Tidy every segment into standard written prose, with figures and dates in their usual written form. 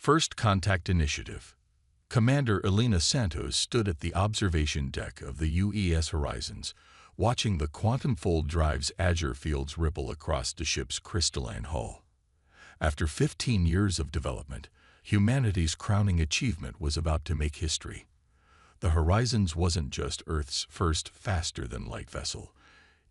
First Contact Initiative. Commander Elena Santos stood at the observation deck of the UES Horizons, watching the quantum-fold drive's azure fields ripple across the ship's crystalline hull. After 15 years of development, humanity's crowning achievement was about to make history. The Horizons wasn't just Earth's first faster-than-light vessel.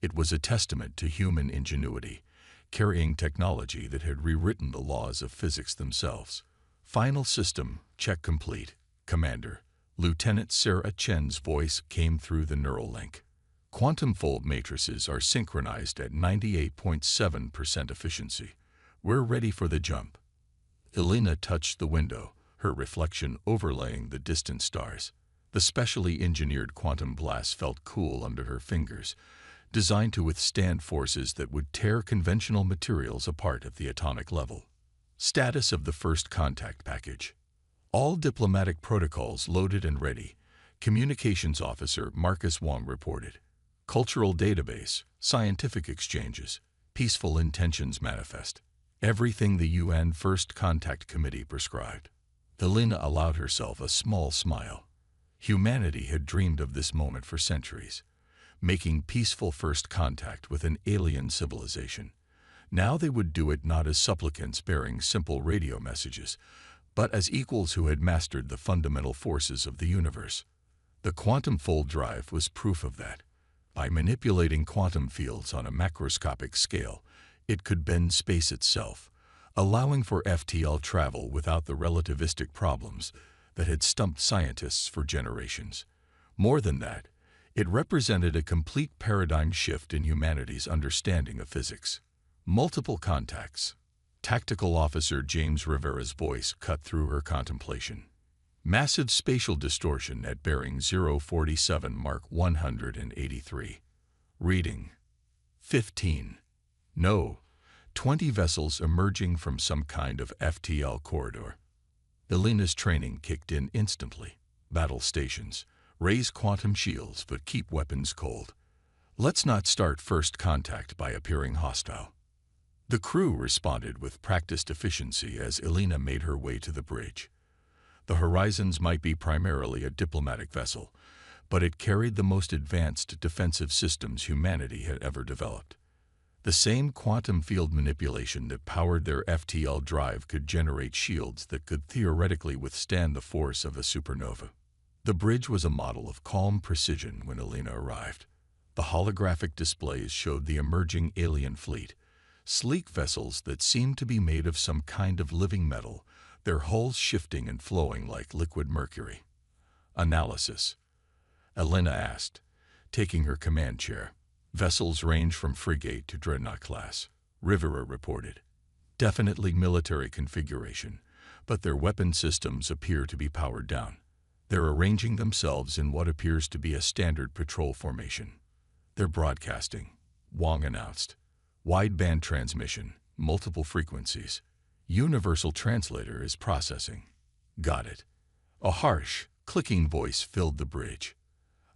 It was a testament to human ingenuity, carrying technology that had rewritten the laws of physics themselves. Final system check complete, Commander. Lieutenant Sarah Chen's voice came through the neural link. Quantum fold matrices are synchronized at 98.7% efficiency. We're ready for the jump. Elena touched the window, her reflection overlaying the distant stars. The specially engineered quantum blast felt cool under her fingers, designed to withstand forces that would tear conventional materials apart at the atomic level. Status of the First Contact Package. All diplomatic protocols loaded and ready, Communications Officer Marcus Wong reported. Cultural database, scientific exchanges, peaceful intentions manifest. Everything the UN First Contact Committee prescribed. Elena allowed herself a small smile. Humanity had dreamed of this moment for centuries, making peaceful first contact with an alien civilization. Now they would do it not as supplicants bearing simple radio messages, but as equals who had mastered the fundamental forces of the universe. The quantum fold drive was proof of that. By manipulating quantum fields on a macroscopic scale, it could bend space itself, allowing for FTL travel without the relativistic problems that had stumped scientists for generations. More than that, it represented a complete paradigm shift in humanity's understanding of physics. Multiple contacts. Tactical Officer James Rivera's voice cut through her contemplation. Massive spatial distortion at bearing 047 Mark 183. Reading. 15. No. 20 vessels emerging from some kind of FTL corridor. Elena's training kicked in instantly. Battle stations. Raise quantum shields but keep weapons cold. Let's not start first contact by appearing hostile. The crew responded with practiced efficiency as Elena made her way to the bridge. The Horizons might be primarily a diplomatic vessel, but it carried the most advanced defensive systems humanity had ever developed. The same quantum field manipulation that powered their FTL drive could generate shields that could theoretically withstand the force of a supernova. The bridge was a model of calm precision when Elena arrived. The holographic displays showed the emerging alien fleet, sleek vessels that seemed to be made of some kind of living metal, their hulls shifting and flowing like liquid mercury. Analysis. Elena asked, taking her command chair. Vessels range from frigate to dreadnought class, Rivera reported. Definitely military configuration, but their weapon systems appear to be powered down. They're arranging themselves in what appears to be a standard patrol formation. They're broadcasting, Wong announced. Wideband transmission, multiple frequencies. Universal translator is processing. Got it. A harsh, clicking voice filled the bridge.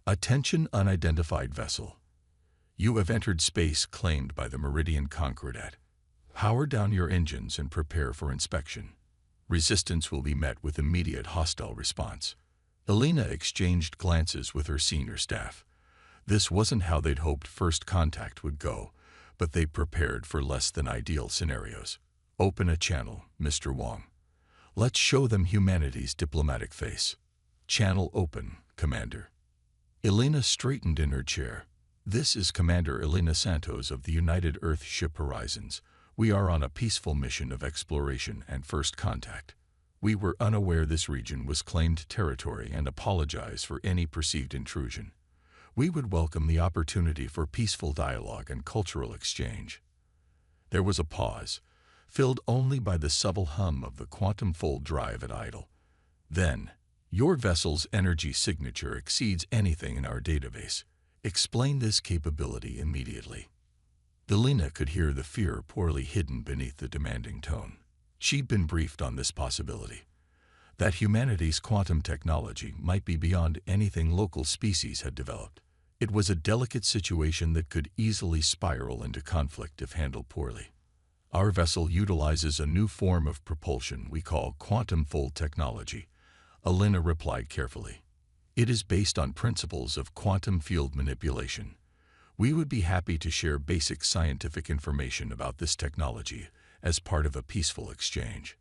Attention unidentified vessel. You have entered space claimed by the Meridian Concordat. Power down your engines and prepare for inspection. Resistance will be met with immediate hostile response. Elena exchanged glances with her senior staff. This wasn't how they'd hoped first contact would go, but they prepared for less than ideal scenarios. Open a channel, Mr. Wong. Let's show them humanity's diplomatic face. Channel open, Commander. Elena straightened in her chair. This is Commander Elena Santos of the United Earth Ship Horizons. We are on a peaceful mission of exploration and first contact. We were unaware this region was claimed territory and apologize for any perceived intrusion. We would welcome the opportunity for peaceful dialogue and cultural exchange. There was a pause, filled only by the subtle hum of the quantum fold drive at idle. Then, your vessel's energy signature exceeds anything in our database. Explain this capability immediately. Elena could hear the fear poorly hidden beneath the demanding tone. She'd been briefed on this possibility, that humanity's quantum technology might be beyond anything local species had developed. It was a delicate situation that could easily spiral into conflict if handled poorly. Our vessel utilizes a new form of propulsion we call quantum fold technology, Alina replied carefully. It is based on principles of quantum field manipulation. We would be happy to share basic scientific information about this technology as part of a peaceful exchange.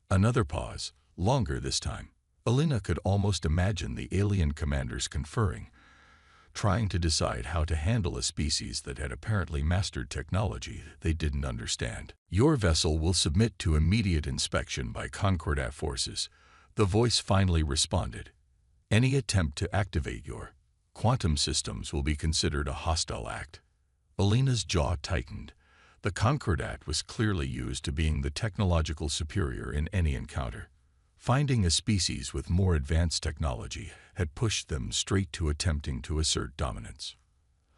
Another pause, longer this time. Alina could almost imagine the alien commanders conferring, trying to decide how to handle a species that had apparently mastered technology they didn't understand. Your vessel will submit to immediate inspection by Concordat forces, the voice finally responded. Any attempt to activate your quantum systems will be considered a hostile act. Alina's jaw tightened. The Concordat was clearly used to being the technological superior in any encounter. Finding a species with more advanced technology had pushed them straight to attempting to assert dominance.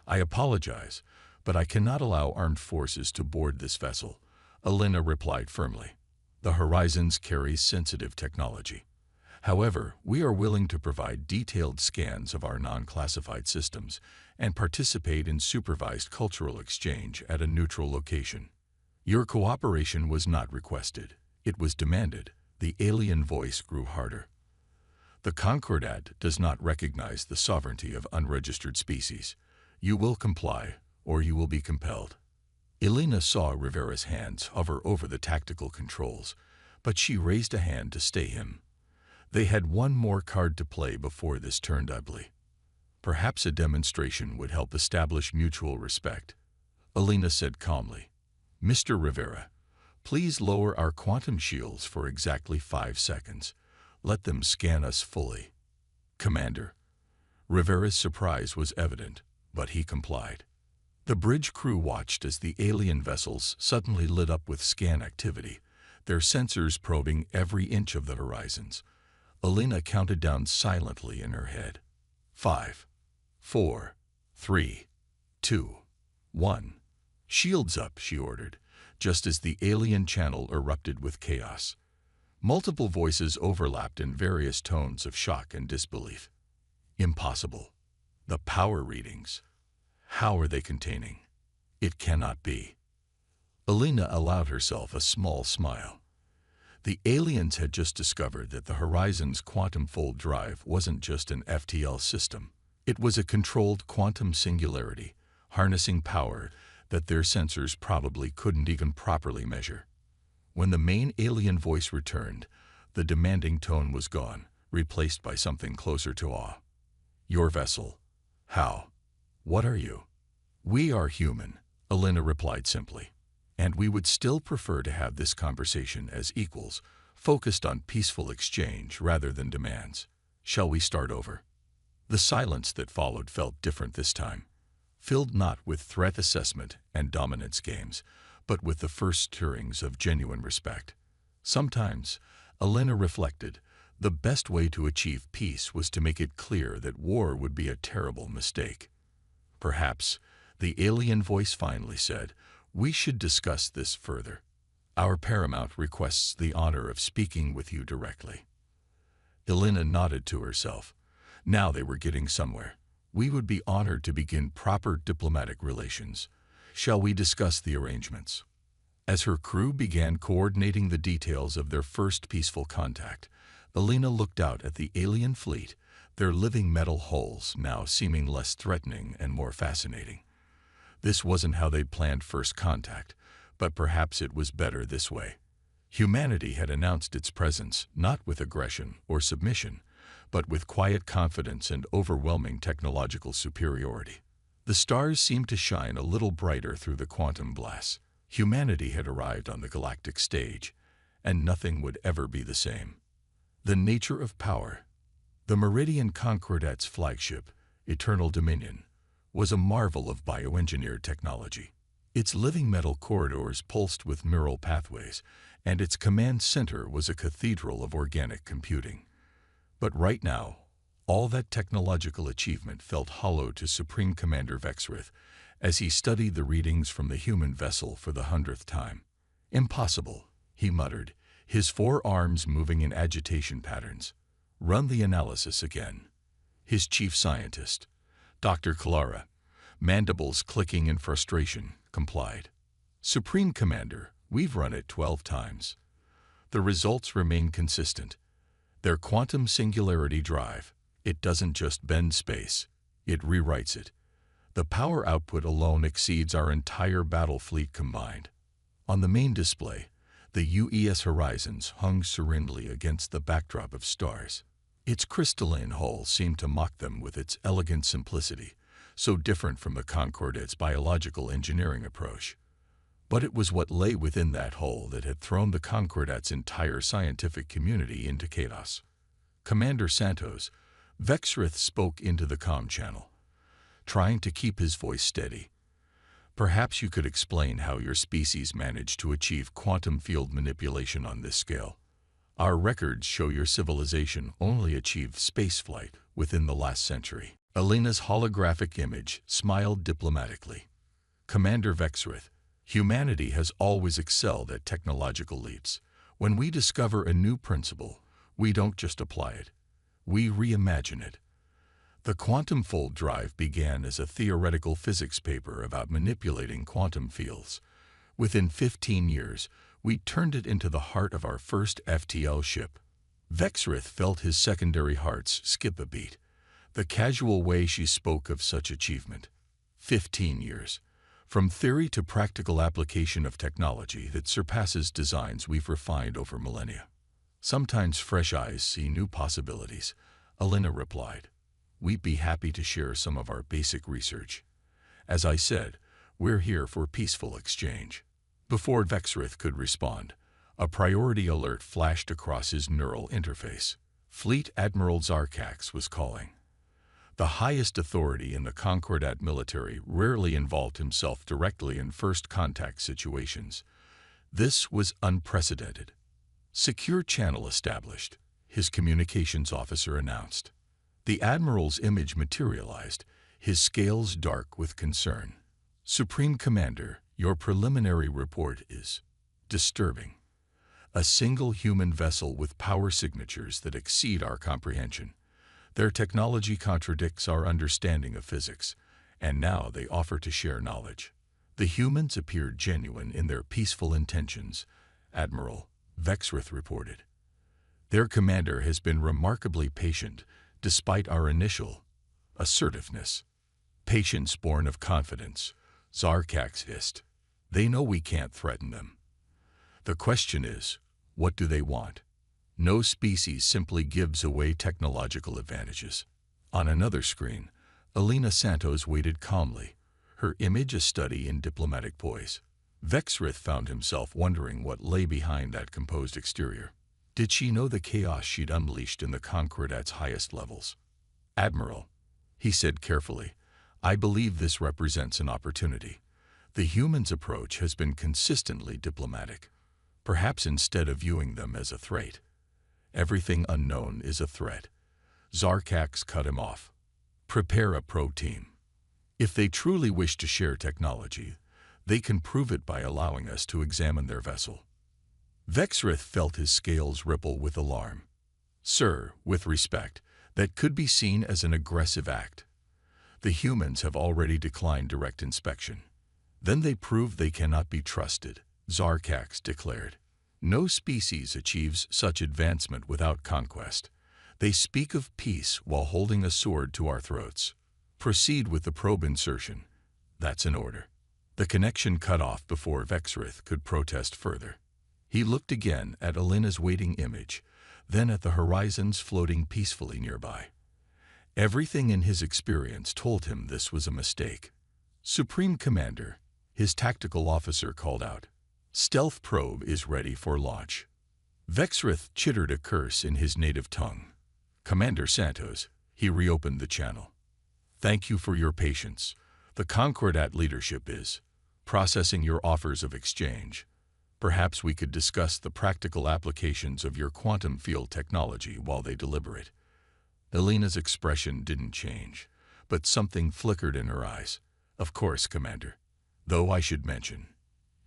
I apologize, but I cannot allow armed forces to board this vessel, Alina replied firmly. The Horizons carries sensitive technology. However, we are willing to provide detailed scans of our non-classified systems and participate in supervised cultural exchange at a neutral location. Your cooperation was not requested. It was demanded. The alien voice grew harder. The Concordat does not recognize the sovereignty of unregistered species. You will comply, or you will be compelled. Alina saw Rivera's hands hover over the tactical controls, but she raised a hand to stay him. They had one more card to play before this turned ugly. Perhaps a demonstration would help establish mutual respect. Alina said calmly, Mr. Rivera, please lower our quantum shields for exactly 5 seconds. Let them scan us fully. Commander. Rivera's surprise was evident, but he complied. The bridge crew watched as the alien vessels suddenly lit up with scan activity, their sensors probing every inch of the horizons. Alina counted down silently in her head. 5, 4, 3, 2, 1. Shields up, she ordered, just as the alien channel erupted with chaos. Multiple voices overlapped in various tones of shock and disbelief. Impossible. The power readings. How are they containing? It cannot be. Alina allowed herself a small smile. The aliens had just discovered that the Horizon's quantum fold drive wasn't just an FTL system. It was a controlled quantum singularity, harnessing power that their sensors probably couldn't even properly measure. When the main alien voice returned, the demanding tone was gone, replaced by something closer to awe. Your vessel. How? What are you? We are human, Alina replied simply. And we would still prefer to have this conversation as equals, focused on peaceful exchange rather than demands. Shall we start over? The silence that followed felt different this time, filled not with threat assessment and dominance games, but with the first stirrings of genuine respect. Sometimes, Alina reflected, the best way to achieve peace was to make it clear that war would be a terrible mistake. Perhaps, the alien voice finally said, we should discuss this further. Our paramount requests the honor of speaking with you directly. Alina nodded to herself. Now they were getting somewhere. We would be honored to begin proper diplomatic relations. Shall we discuss the arrangements? As her crew began coordinating the details of their first peaceful contact, Alina looked out at the alien fleet, their living metal hulls now seeming less threatening and more fascinating. This wasn't how they'd planned first contact, but perhaps it was better this way. Humanity had announced its presence not with aggression or submission, but with quiet confidence and overwhelming technological superiority. The stars seemed to shine a little brighter through the quantum glass. Humanity had arrived on the galactic stage, and nothing would ever be the same. The nature of power. The Meridian Concordat's flagship, Eternal Dominion, was a marvel of bioengineered technology. Its living metal corridors pulsed with neural pathways, and its command center was a cathedral of organic computing. But right now, all that technological achievement felt hollow to Supreme Commander Vexrith as he studied the readings from the human vessel for the 100th time. Impossible, he muttered, his forearms moving in agitation patterns. Run the analysis again. His chief scientist, Dr. Clara, mandibles clicking in frustration, complied. Supreme Commander, We've run it 12 times. The results remain consistent. Their quantum singularity drive, it doesn't just bend space, it rewrites it. The power output alone exceeds our entire battle fleet combined. On the main display, the UES Horizons hung serenely against the backdrop of stars. Its crystalline hull seemed to mock them with its elegant simplicity, so different from the Concordat's biological engineering approach. But it was what lay within that hull that had thrown the Concordat's entire scientific community into chaos. Commander Santos, Vexrith spoke into the comm channel, trying to keep his voice steady. Perhaps you could explain how your species managed to achieve quantum field manipulation on this scale. Our records show your civilization only achieved spaceflight within the last century. Alina's holographic image smiled diplomatically. Commander Vexrith, humanity has always excelled at technological leaps. When we discover a new principle, we don't just apply it, we reimagine it. The quantum fold drive began as a theoretical physics paper about manipulating quantum fields. Within 15 years, we turned it into the heart of our first FTL ship. Vexrith felt his secondary hearts skip a beat. The casual way she spoke of such achievement. 15 years. From theory to practical application of technology that surpasses designs we've refined over millennia. Sometimes fresh eyes see new possibilities, Alina replied. We'd be happy to share some of our basic research. As I said, we're here for peaceful exchange. Before Vexrith could respond, a priority alert flashed across his neural interface. Fleet Admiral Zarkax was calling. The highest authority in the Concordat military rarely involved himself directly in first contact situations. This was unprecedented. Secure channel established, his communications officer announced. The Admiral's image materialized, his scales dark with concern. Supreme Commander, your preliminary report is disturbing. A single human vessel with power signatures that exceed our comprehension. Their technology contradicts our understanding of physics, and now they offer to share knowledge. The humans appeared genuine in their peaceful intentions, Admiral Vexrith reported. Their commander has been remarkably patient, despite our initial assertiveness. Patience born of confidence, Zarkax hissed. They know we can't threaten them. The question is, what do they want? No species simply gives away technological advantages. On another screen, Alina Santos waited calmly, her image a study in diplomatic poise. Vexrith found himself wondering what lay behind that composed exterior. Did she know the chaos she'd unleashed in the Concordat's highest levels? Admiral, he said carefully, I believe this represents an opportunity. The humans' approach has been consistently diplomatic. Perhaps instead of viewing them as a threat, everything unknown is a threat. Zarkax cut him off. Prepare a pro team. If they truly wish to share technology, they can prove it by allowing us to examine their vessel. Vexrith felt his scales ripple with alarm. Sir, with respect, that could be seen as an aggressive act. The humans have already declined direct inspection. Then they prove they cannot be trusted, Zarkax declared. No species achieves such advancement without conquest. They speak of peace while holding a sword to our throats. Proceed with the probe insertion. That's an order. The connection cut off before Vexrith could protest further. He looked again at Alina's waiting image, then at the horizons floating peacefully nearby. Everything in his experience told him this was a mistake. Supreme Commander, his tactical officer called out. Stealth probe is ready for launch. Vexrith chittered a curse in his native tongue. Commander Santos, he reopened the channel. Thank you for your patience. The Concordat leadership is processing your offers of exchange. Perhaps we could discuss the practical applications of your quantum field technology while they deliberate. Alina's expression didn't change, but something flickered in her eyes. Of course, Commander. Though I should mention,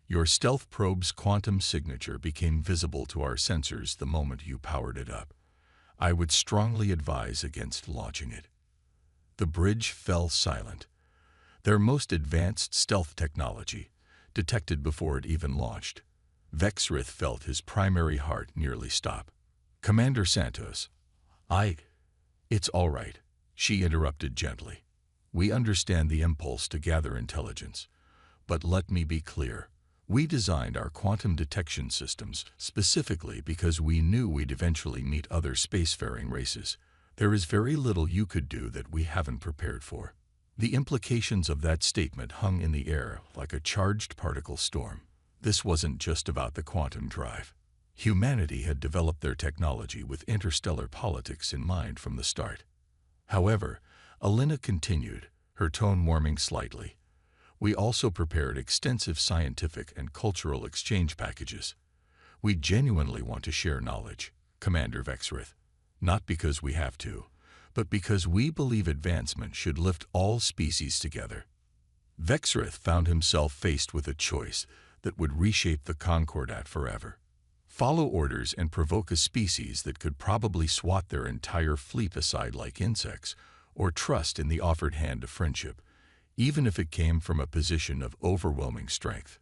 your stealth probe's quantum signature became visible to our sensors the moment you powered it up. I would strongly advise against launching it. The bridge fell silent. Their most advanced stealth technology, detected before it even launched. Vexrith felt his primary heart nearly stop. Commander Santos, It's all right, she interrupted gently. We understand the impulse to gather intelligence. But let me be clear. We designed our quantum detection systems specifically because we knew we'd eventually meet other spacefaring races. There is very little you could do that we haven't prepared for. The implications of that statement hung in the air like a charged particle storm. This wasn't just about the quantum drive. Humanity had developed their technology with interstellar politics in mind from the start. However, Alina continued, her tone warming slightly. We also prepared extensive scientific and cultural exchange packages. We genuinely want to share knowledge, Commander Vexrith. Not because we have to, but because we believe advancement should lift all species together. Vexrith found himself faced with a choice that would reshape the Concordat forever. Follow orders and provoke a species that could probably swat their entire fleet aside like insects, or trust in the offered hand of friendship, even if it came from a position of overwhelming strength.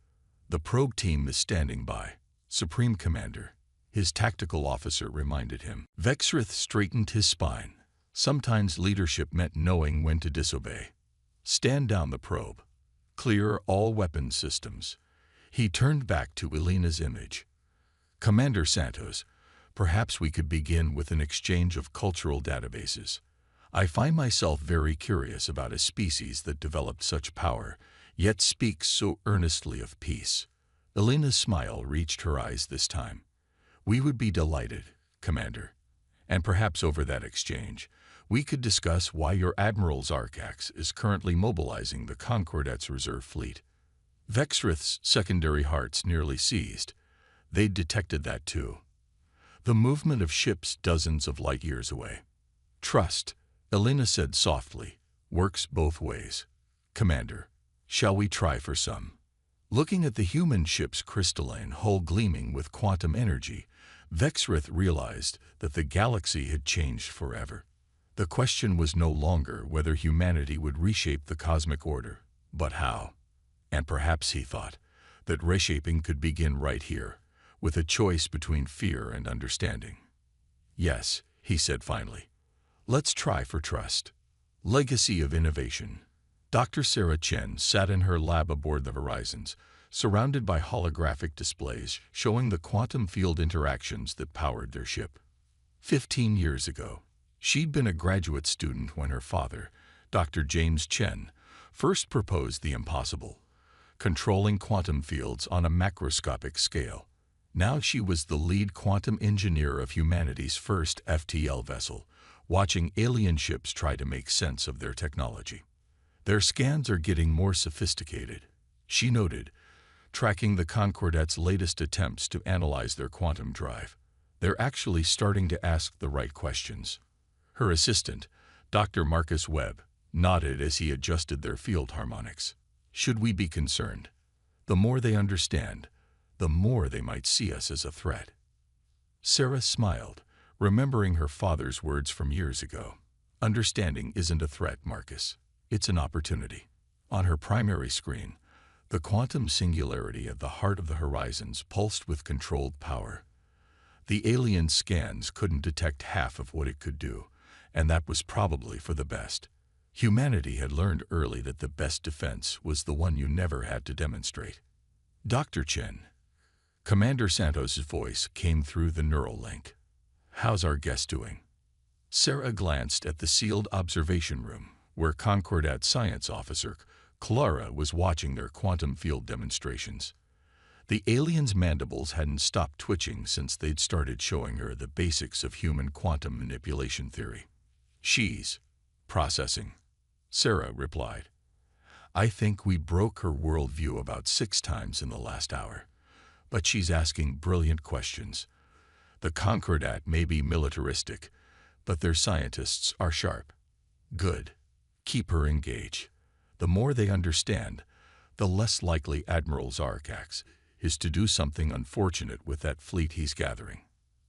The probe team is standing by, Supreme Commander, his tactical officer reminded him. Vexrith straightened his spine. Sometimes leadership meant knowing when to disobey. Stand down the probe. Clear all weapons systems. He turned back to Alina's image. Commander Santos, perhaps we could begin with an exchange of cultural databases. I find myself very curious about a species that developed such power, yet speaks so earnestly of peace. Alina's smile reached her eyes this time. We would be delighted, Commander. And perhaps over that exchange, we could discuss why your Admiral Zarkax is currently mobilizing the Concordat's reserve fleet. Vexrith's secondary hearts nearly seized. They'd detected that too. The movement of ships dozens of light years away. Trust, Alina said softly, works both ways. Commander, shall we try for some? Looking at the human ship's crystalline hull gleaming with quantum energy, Vexrith realized that the galaxy had changed forever. The question was no longer whether humanity would reshape the cosmic order, but how. And perhaps, he thought, that reshaping could begin right here, with a choice between fear and understanding. Yes, he said finally. Let's try for trust. Legacy of innovation. Dr. Sarah Chen sat in her lab aboard the Horizons, surrounded by holographic displays showing the quantum field interactions that powered their ship. 15 years ago, she'd been a graduate student when her father, Dr. James Chen, first proposed the impossible, controlling quantum fields on a macroscopic scale. Now she was the lead quantum engineer of humanity's first FTL vessel, watching alien ships try to make sense of their technology. Their scans are getting more sophisticated, she noted, tracking the Concordat's latest attempts to analyze their quantum drive. They're actually starting to ask the right questions. Her assistant, Dr. Marcus Webb, nodded as he adjusted their field harmonics. Should we be concerned? The more they understand, the more they might see us as a threat. Sarah smiled, remembering her father's words from years ago. Understanding isn't a threat, Marcus. It's an opportunity. On her primary screen, the quantum singularity at the heart of the Horizons pulsed with controlled power. The alien scans couldn't detect half of what it could do, and that was probably for the best. Humanity had learned early that the best defense was the one you never had to demonstrate. Dr. Chen. Commander Santos's voice came through the neural link. How's our guest doing? Sarah glanced at the sealed observation room, where Concordat science officer Clara was watching their quantum field demonstrations. The alien's mandibles hadn't stopped twitching since they'd started showing her the basics of human quantum manipulation theory. She's processing, Sarah replied. I think we broke her worldview about 6 times in the last hour. But she's asking brilliant questions. The Concordat may be militaristic, but their scientists are sharp. Good. Keep her engaged. The more they understand, the less likely Admiral Zarkax is to do something unfortunate with that fleet he's gathering.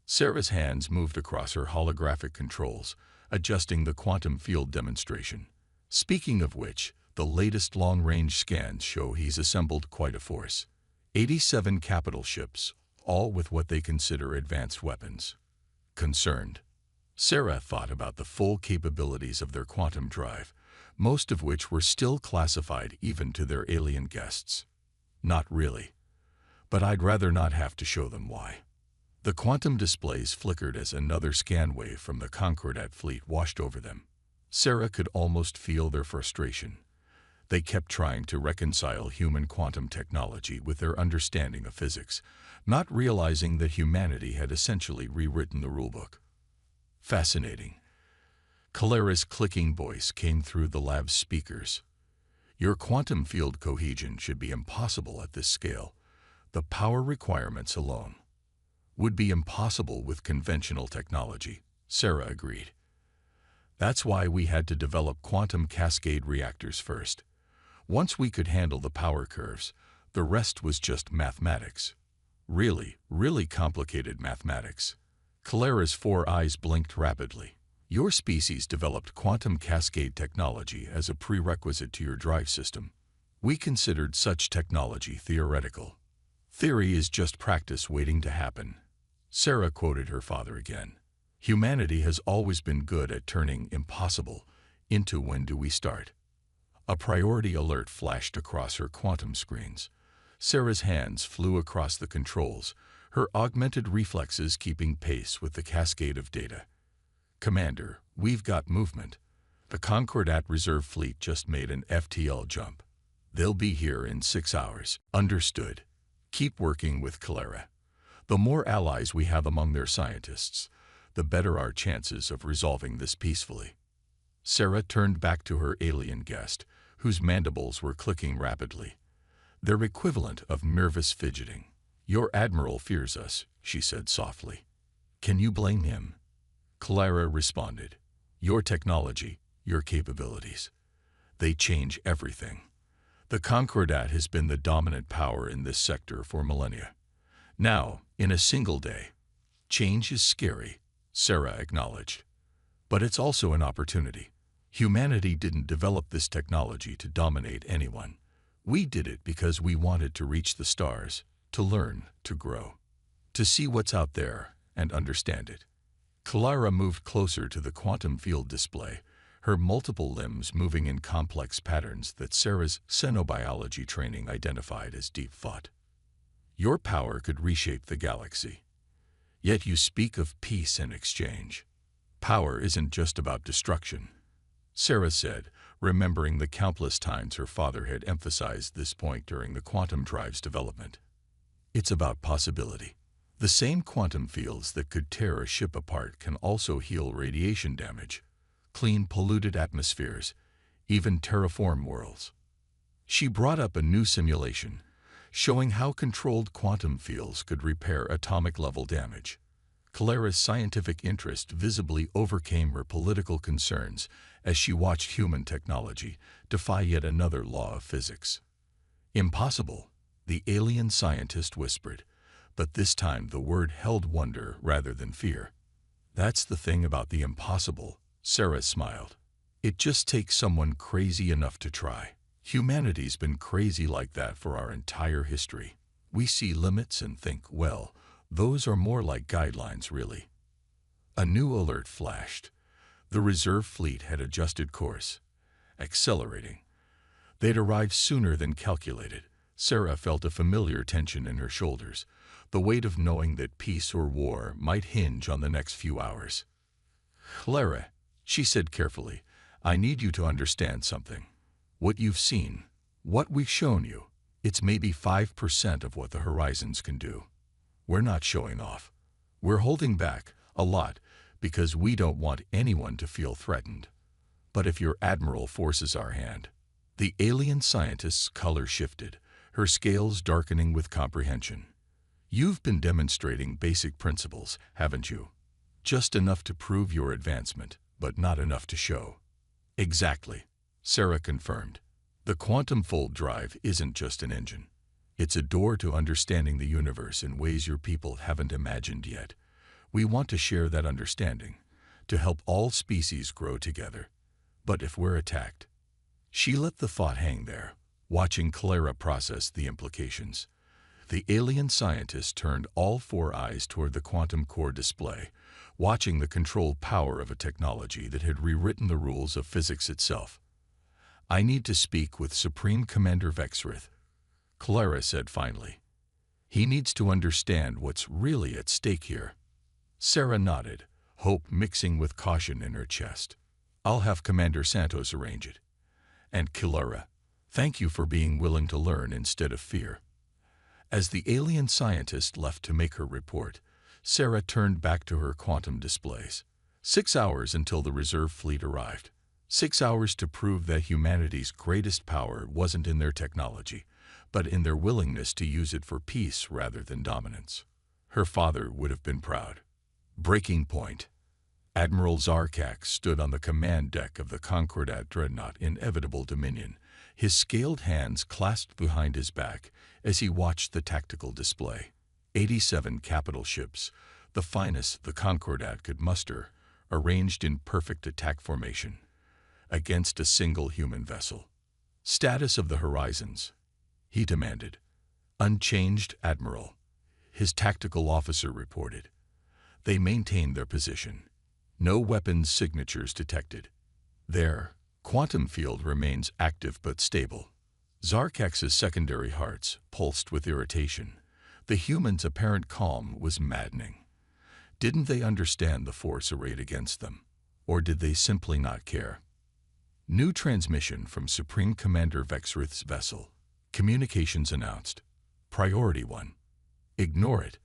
Sarah's hands moved across her holographic controls, adjusting the quantum field demonstration. Speaking of which, the latest long-range scans show he's assembled quite a force. 87 capital ships, all with what they consider advanced weapons. Concerned, Sarah thought about the full capabilities of their quantum drive, most of which were still classified even to their alien guests. Not really. But I'd rather not have to show them why. The quantum displays flickered as another scan wave from the Concordat fleet washed over them. Sarah could almost feel their frustration. They kept trying to reconcile human quantum technology with their understanding of physics, not realizing that humanity had essentially rewritten the rulebook. Fascinating. Kalera's clicking voice came through the lab's speakers. Your quantum field cohesion should be impossible at this scale. The power requirements alone would be impossible with conventional technology, Sarah agreed. That's why we had to develop quantum cascade reactors first. Once we could handle the power curves, the rest was just mathematics. Really, really complicated mathematics. Kalera's 4 eyes blinked rapidly. Your species developed quantum cascade technology as a prerequisite to your drive system. We considered such technology theoretical. Theory is just practice waiting to happen. Sarah quoted her father again. Humanity has always been good at turning impossible into when do we start. A priority alert flashed across her quantum screens. Sarah's hands flew across the controls, her augmented reflexes keeping pace with the cascade of data. Commander, we've got movement. The Concordat Reserve Fleet just made an FTL jump. They'll be here in 6 hours. Understood. Keep working with Kalera. The more allies we have among their scientists, the better our chances of resolving this peacefully. Sarah turned back to her alien guest, whose mandibles were clicking rapidly. Their equivalent of nervous fidgeting. Your admiral fears us, she said softly. Can you blame him? Kalera responded. Your technology, your capabilities. They change everything. The Concordat has been the dominant power in this sector for millennia. Now, in a single day, change is scary, Sarah acknowledged. But it's also an opportunity. Humanity didn't develop this technology to dominate anyone. We did it because we wanted to reach the stars, to learn, to grow, to see what's out there and understand it. Kalera moved closer to the quantum field display, her multiple limbs moving in complex patterns that Sarah's xenobiology training identified as deep thought. Your power could reshape the galaxy. Yet you speak of peace and exchange. Power isn't just about destruction, Sarah said, remembering the countless times her father had emphasized this point during the quantum drive's development. It's about possibility. The same quantum fields that could tear a ship apart can also heal radiation damage, clean polluted atmospheres, even terraform worlds. She brought up a new simulation, showing how controlled quantum fields could repair atomic-level damage. Kalera's scientific interest visibly overcame her political concerns as she watched human technology defy yet another law of physics. Impossible, the alien scientist whispered, but this time the word held wonder rather than fear. That's the thing about the impossible, Sarah smiled. It just takes someone crazy enough to try. Humanity's been crazy like that for our entire history. We see limits and think, well, those are more like guidelines, really. A new alert flashed. The reserve fleet had adjusted course, accelerating. They'd arrived sooner than calculated. Sarah felt a familiar tension in her shoulders, the weight of knowing that peace or war might hinge on the next few hours. Kalera, she said carefully, I need you to understand something. What you've seen, what we've shown you, it's maybe 5% of what the horizons can do. We're not showing off. We're holding back, a lot, because we don't want anyone to feel threatened. But if your admiral forces our hand, the alien scientist's color shifted, her scales darkening with comprehension. You've been demonstrating basic principles, haven't you? Just enough to prove your advancement, but not enough to show. Exactly, Sarah confirmed. The quantum fold drive isn't just an engine. It's a door to understanding the universe in ways your people haven't imagined yet. We want to share that understanding, to help all species grow together. But if we're attacked, she let the thought hang there, watching Kalera process the implications. The alien scientist turned all four eyes toward the quantum core display, watching the controlled power of a technology that had rewritten the rules of physics itself. "I need to speak with Supreme Commander Vexrith," Clara said finally. "He needs to understand what's really at stake here." Sarah nodded, hope mixing with caution in her chest. "I'll have Commander Santos arrange it. And Clara, thank you for being willing to learn instead of fear." As the alien scientist left to make her report, Sarah turned back to her quantum displays. 6 hours until the reserve fleet arrived. 6 hours to prove that humanity's greatest power wasn't in their technology, but in their willingness to use it for peace rather than dominance. Her father would have been proud. Breaking point. Admiral Zarkax stood on the command deck of the Concordat dreadnought Inevitable Dominion, his scaled hands clasped behind his back as he watched the tactical display. 87 capital ships, the finest the Concordat could muster, arranged in perfect attack formation, against a single human vessel. "Status of the horizons," he demanded. "Unchanged, Admiral," his tactical officer reported. They maintained their position. No weapons signatures detected. Their quantum field remains active but stable. Zarkax's secondary hearts pulsed with irritation. The humans' apparent calm was maddening. Didn't they understand the force arrayed against them? Or did they simply not care? New transmission from Supreme Commander Vexrith's vessel. Communications announced. Priority 1. "Ignore it,"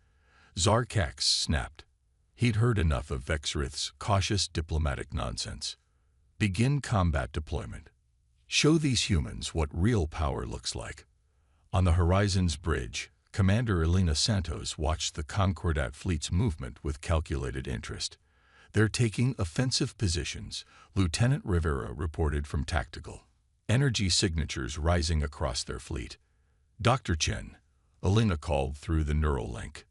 Zarkax snapped. He'd heard enough of Vexrith's cautious diplomatic nonsense. "Begin combat deployment. Show these humans what real power looks like." On the Horizon's bridge, Commander Elena Santos watched the Concordat fleet's movement with calculated interest. "They're taking offensive positions," Lieutenant Rivera reported from tactical. "Energy signatures rising across their fleet." "Dr. Chen," Elena called through the neural link.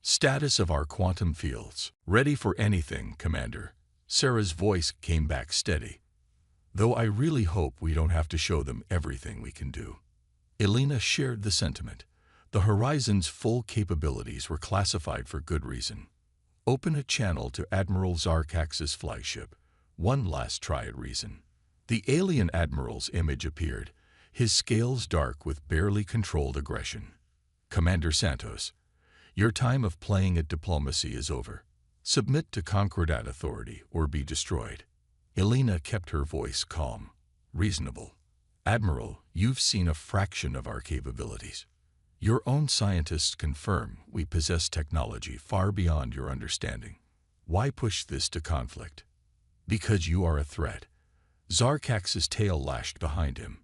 "Status of our quantum fields." "Ready for anything, Commander." Sarah's voice came back steady. "Though I really hope we don't have to show them everything we can do." Elena shared the sentiment. The Horizon's full capabilities were classified for good reason. "Open a channel to Admiral Zarkax's flagship. One last try at reason." The alien admiral's image appeared, his scales dark with barely controlled aggression. "Commander Santos, your time of playing at diplomacy is over. Submit to Concordat authority or be destroyed." Elena kept her voice calm, reasonable. "Admiral, you've seen a fraction of our capabilities. Your own scientists confirm we possess technology far beyond your understanding. Why push this to conflict?" "Because you are a threat." Zarkax's tail lashed behind him.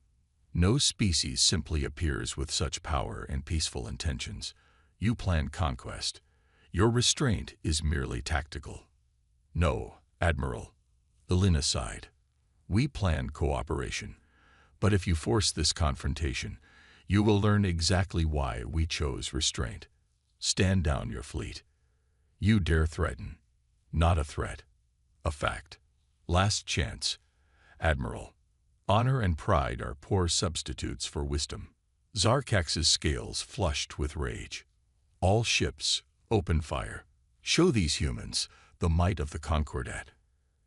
"No species simply appears with such power and peaceful intentions. You plan conquest. Your restraint is merely tactical." "No, Admiral," Elena sighed. "We plan cooperation. But if you force this confrontation, you will learn exactly why we chose restraint. Stand down your fleet. You dare threaten. Not a threat. A fact. Last chance, Admiral. Honor and pride are poor substitutes for wisdom." Zarkax's scales flushed with rage. "All ships, open fire. Show these humans the might of the Concordat."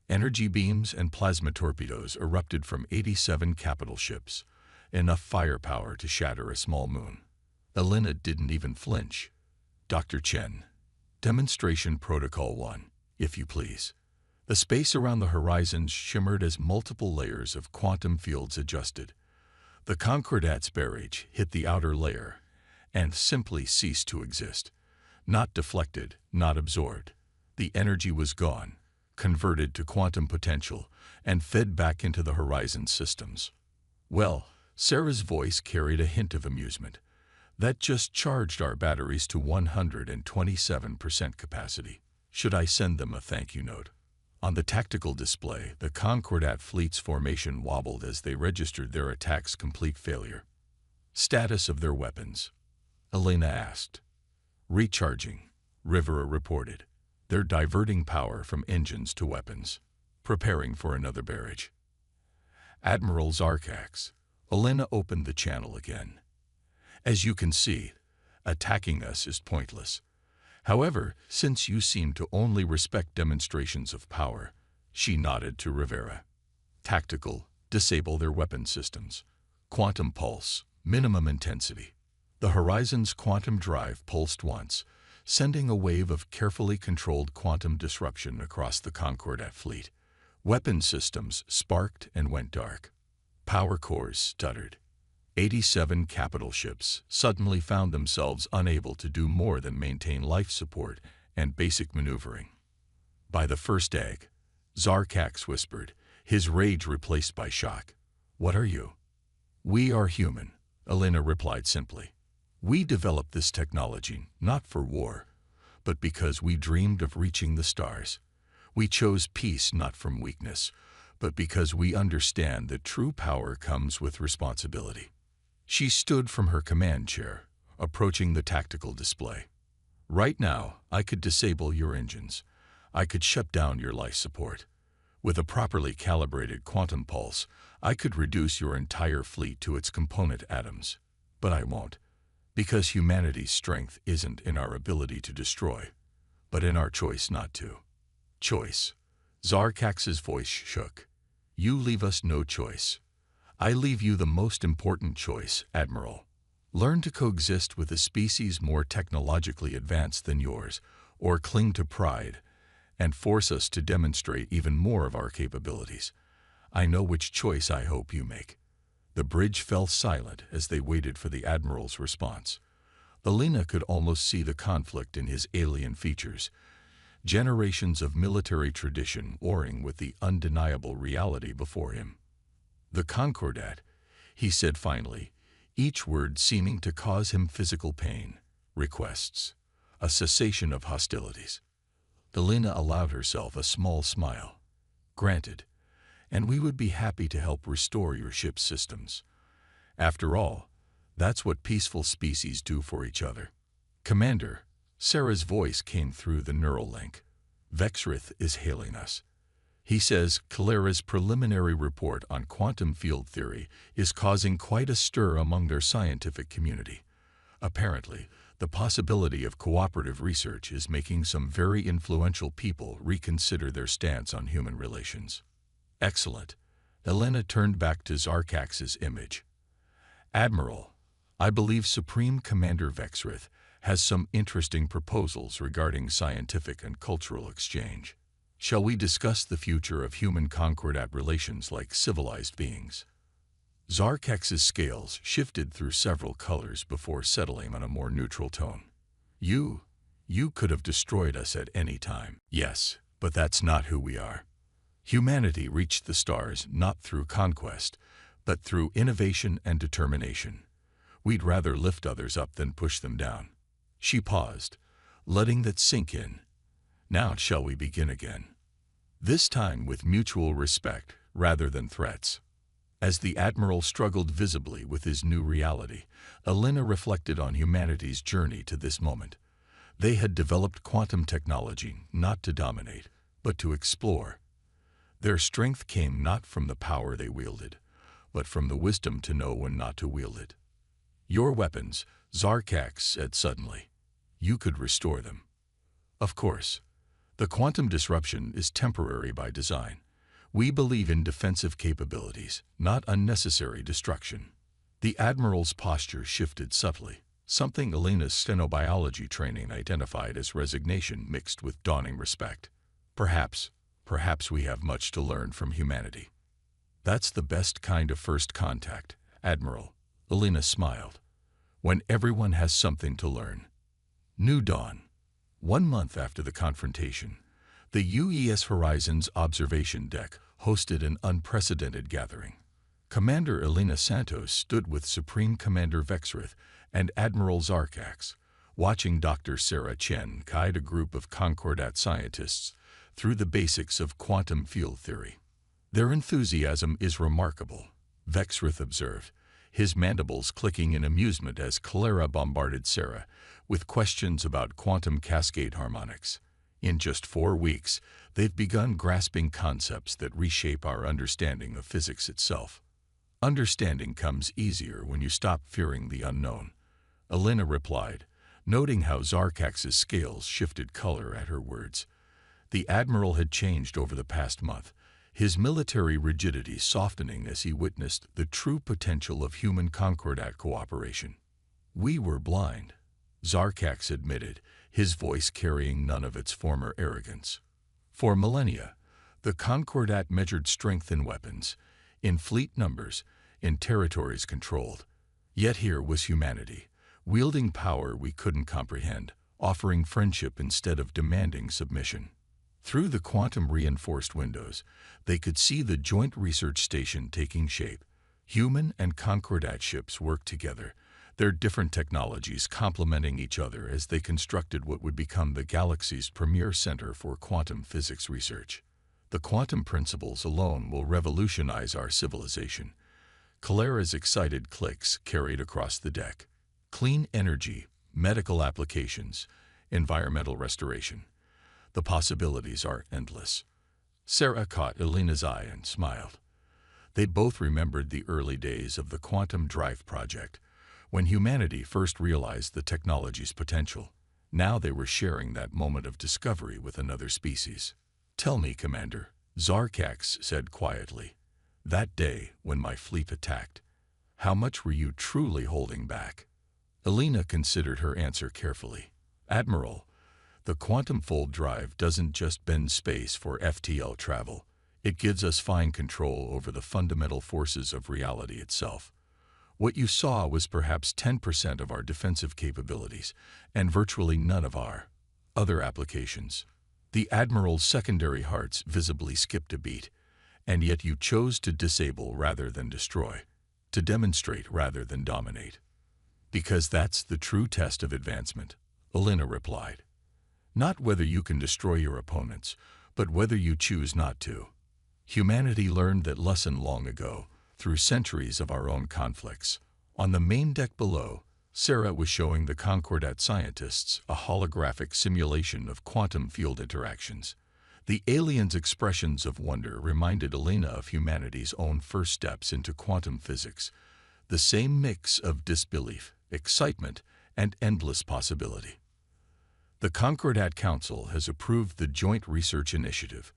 Energy beams and plasma torpedoes erupted from 87 capital ships, enough firepower to shatter a small moon. Elena didn't even flinch. "Dr. Chen, Demonstration Protocol 1, if you please." The space around the horizons shimmered as multiple layers of quantum fields adjusted. The Concordat's barrage hit the outer layer and simply ceased to exist. Not deflected, not absorbed. The energy was gone, converted to quantum potential, and fed back into the Horizon systems. "Well," Sarah's voice carried a hint of amusement, "that just charged our batteries to 127% capacity. Should I send them a thank you note?" On the tactical display, the Concordat fleet's formation wobbled as they registered their attack's complete failure. "Status of their weapons?" Elena asked. "Recharging," Rivera reported. "They're diverting power from engines to weapons, preparing for another barrage." "Admiral Zarkax." Elena opened the channel again. "As you can see, Attacking us is pointless. However, since you seem to only respect demonstrations of power, she nodded to Rivera. Tactical, disable their weapon systems. Quantum pulse, minimum intensity. The Horizon's quantum drive pulsed once, sending a wave of carefully controlled quantum disruption across the Concordat fleet. Weapon systems sparked and went dark. Power cores stuttered. 87 capital ships suddenly found themselves unable to do more than maintain life support and basic maneuvering. By the first egg, Zarkax whispered, his rage replaced by shock. "What are you?" "We are human," Elena replied simply. "We developed this technology not for war, but because we dreamed of reaching the stars. We chose peace not from weakness, but because we understand that true power comes with responsibility." She stood from her command chair, approaching the tactical display. "Right now, I could disable your engines. I could shut down your life support. With a properly calibrated quantum pulse, I could reduce your entire fleet to its component atoms. But I won't, because humanity's strength isn't in our ability to destroy, but in our choice not to." "Choice." Zarkax's voice shook. "You leave us no choice. I leave you the most important choice, Admiral. Learn to coexist with a species more technologically advanced than yours, or cling to pride and force us to demonstrate even more of our capabilities. I know which choice I hope you make." The bridge fell silent as they waited for the Admiral's response. Elena could almost see the conflict in his alien features, generations of military tradition warring with the undeniable reality before him. "The Concordat," he said finally, each word seeming to cause him physical pain, "requests a cessation of hostilities." Elena allowed herself a small smile. "Granted, and we would be happy to help restore your ship's systems. After all, that's what peaceful species do for each other." "Commander," Sarah's voice came through the neural link, "Vexrith is hailing us. He says Calera's preliminary report on quantum field theory is causing quite a stir among their scientific community. Apparently, the possibility of cooperative research is making some very influential people reconsider their stance on human relations." "Excellent." Elena turned back to Zarkax's image. "Admiral, I believe Supreme Commander Vexrith has some interesting proposals regarding scientific and cultural exchange. Shall we discuss the future of human Concordat relations like civilized beings?" Zarkax's scales shifted through several colors before settling on a more neutral tone. You could have destroyed us at any time. Yes, but that's not who we are. Humanity reached the stars not through conquest, but through innovation and determination. We'd rather lift others up than push them down." She paused, letting that sink in. "Now shall we begin again? This time with mutual respect rather than threats." As the Admiral struggled visibly with his new reality, Elena reflected on humanity's journey to this moment. They had developed quantum technology not to dominate, but to explore. Their strength came not from the power they wielded, but from the wisdom to know when not to wield it. "Your weapons," Zarkax said suddenly. "You could restore them." "Of course. The quantum disruption is temporary by design. We believe in defensive capabilities, not unnecessary destruction." The Admiral's posture shifted subtly, something Elena's stenobiology training identified as resignation mixed with dawning respect. Perhaps we have much to learn from humanity." "That's the best kind of first contact, Admiral," Elena smiled. "When everyone has something to learn." New dawn. 1 month after the confrontation, the UES Horizon's observation deck hosted an unprecedented gathering. Commander Elena Santos stood with Supreme Commander Vexrith and Admiral Zarkax, watching Dr. Sarah Chen guide a group of Concordat scientists through the basics of quantum field theory. "Their enthusiasm is remarkable," Vexrith observed, his mandibles clicking in amusement as Calera bombarded Sarah with questions about quantum cascade harmonics. "In just 4 weeks, they've begun grasping concepts that reshape our understanding of physics itself." "Understanding comes easier when you stop fearing the unknown," Elena replied, noting how Zarkax's scales shifted color at her words. The Admiral had changed over the past month, his military rigidity softening as he witnessed the true potential of human Concordat cooperation. "We were blind," Zarkax admitted, his voice carrying none of its former arrogance. For millennia, the Concordat measured strength in weapons, in fleet numbers, in territories controlled. Yet here was humanity, wielding power we couldn't comprehend, offering friendship instead of demanding submission. Through the quantum-reinforced windows, they could see the joint research station taking shape. Human and Concordat ships worked together, their different technologies complementing each other as they constructed what would become the galaxy's premier center for quantum physics research. "The quantum principles alone will revolutionize our civilization." Kalera's excited clicks carried across the deck. "Clean energy, medical applications, environmental restoration. The possibilities are endless." Sarah caught Elena's eye and smiled. They both remembered the early days of the Quantum Drive project, when humanity first realized the technology's potential. Now they were sharing that moment of discovery with another species. "Tell me, Commander," Zarkax said quietly, "that day when my fleet attacked, how much were you truly holding back?" Elena considered her answer carefully. "Admiral, the quantum-fold drive doesn't just bend space for FTL travel. It gives us fine control over the fundamental forces of reality itself. What you saw was perhaps 10% of our defensive capabilities, and virtually none of our other applications." The Admiral's secondary hearts visibly skipped a beat. "And yet you chose to disable rather than destroy, to demonstrate rather than dominate." "Because that's the true test of advancement," Elena replied. "Not whether you can destroy your opponents, but whether you choose not to." Humanity learned that lesson long ago, through centuries of our own conflicts. On the main deck below, Sarah was showing the Concordat scientists a holographic simulation of quantum field interactions. The aliens' expressions of wonder reminded Elena of humanity's own first steps into quantum physics, the same mix of disbelief, excitement, and endless possibility. "The Concordat Council has approved the Joint Research Initiative,"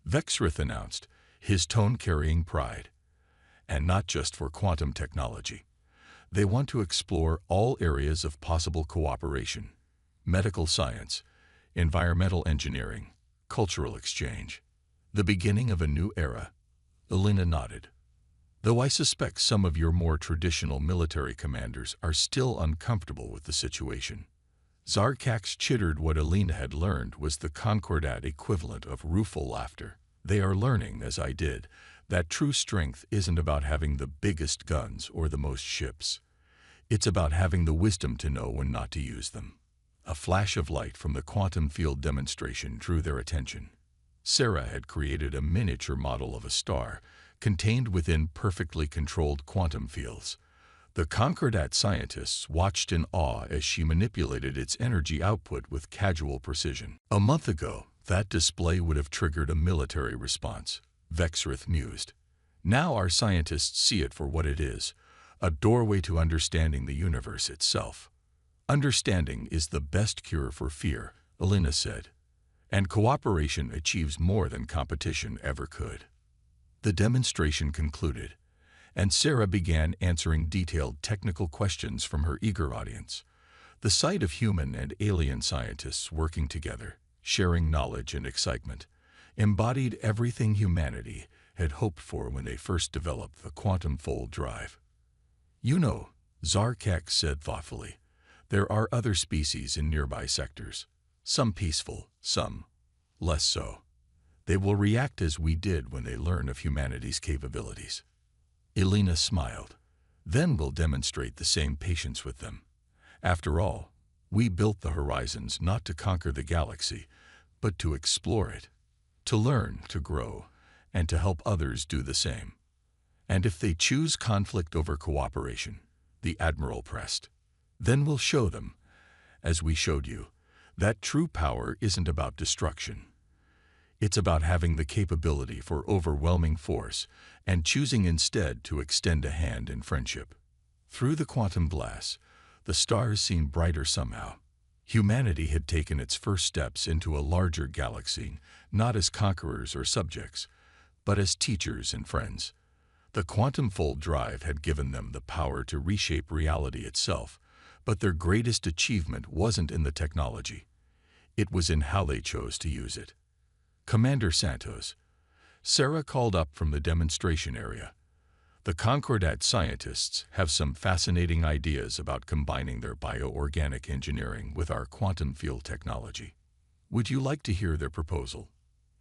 Vexrith announced, his tone carrying pride. "And not just for quantum technology. They want to explore all areas of possible cooperation: medical science, environmental engineering, cultural exchange. The beginning of a new era." Elena nodded. "Though I suspect some of your more traditional military commanders are still uncomfortable with the situation." Zarkax chittered what Elena had learned was the Concordat equivalent of rueful laughter. "They are learning, as I did, that true strength isn't about having the biggest guns or the most ships. It's about having the wisdom to know when not to use them." A flash of light from the quantum field demonstration drew their attention. Sarah had created a miniature model of a star, contained within perfectly controlled quantum fields. The Concordat scientists watched in awe as she manipulated its energy output with casual precision. "A month ago, that display would have triggered a military response," Vexrith mused. "Now our scientists see it for what it is, a doorway to understanding the universe itself." "Understanding is the best cure for fear," Elena said. "And cooperation achieves more than competition ever could." The demonstration concluded, and Sarah began answering detailed technical questions from her eager audience. The sight of human and alien scientists working together, sharing knowledge and excitement, embodied everything humanity had hoped for when they first developed the quantum-fold drive. "You know," Zarkax said thoughtfully, "there are other species in nearby sectors, some peaceful, some less so. They will react as we did when they learn of humanity's capabilities." Elena smiled. "Then we'll demonstrate the same patience with them. After all, we built the horizons not to conquer the galaxy, but to explore it, to learn, to grow, and to help others do the same. And if they choose conflict over cooperation," the Admiral pressed, "then we'll show them, as we showed you, that true power isn't about destruction. It's about having the capability for overwhelming force and choosing instead to extend a hand in friendship." Through the quantum glass, the stars seemed brighter somehow, Humanity had taken its first steps into a larger galaxy, not as conquerors or subjects, but as teachers and friends. The quantum-fold drive had given them the power to reshape reality itself, but their greatest achievement wasn't in the technology. It was in how they chose to use it. Commander Santos. Sarah called up from the demonstration area. The Concordat scientists have some fascinating ideas about combining their bioorganic engineering with our quantum field technology. Would you like to hear their proposal?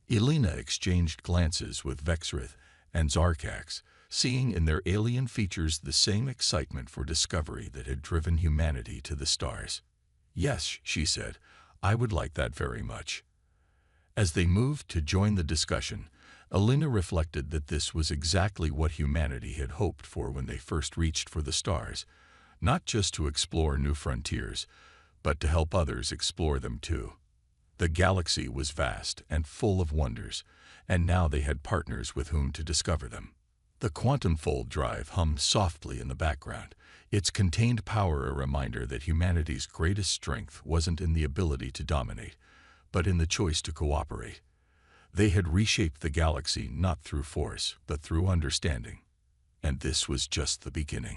Elena exchanged glances with Vexrith and Zarkax, seeing in their alien features the same excitement for discovery that had driven humanity to the stars. Yes, she said, I would like that very much. As they moved to join the discussion, Elena reflected that this was exactly what humanity had hoped for when they first reached for the stars, not just to explore new frontiers, but to help others explore them too. The galaxy was vast and full of wonders, and now they had partners with whom to discover them. The quantum fold drive hummed softly in the background, its contained power a reminder that humanity's greatest strength wasn't in the ability to dominate, but in the choice to cooperate. They had reshaped the galaxy not through force, but through understanding. And this was just the beginning.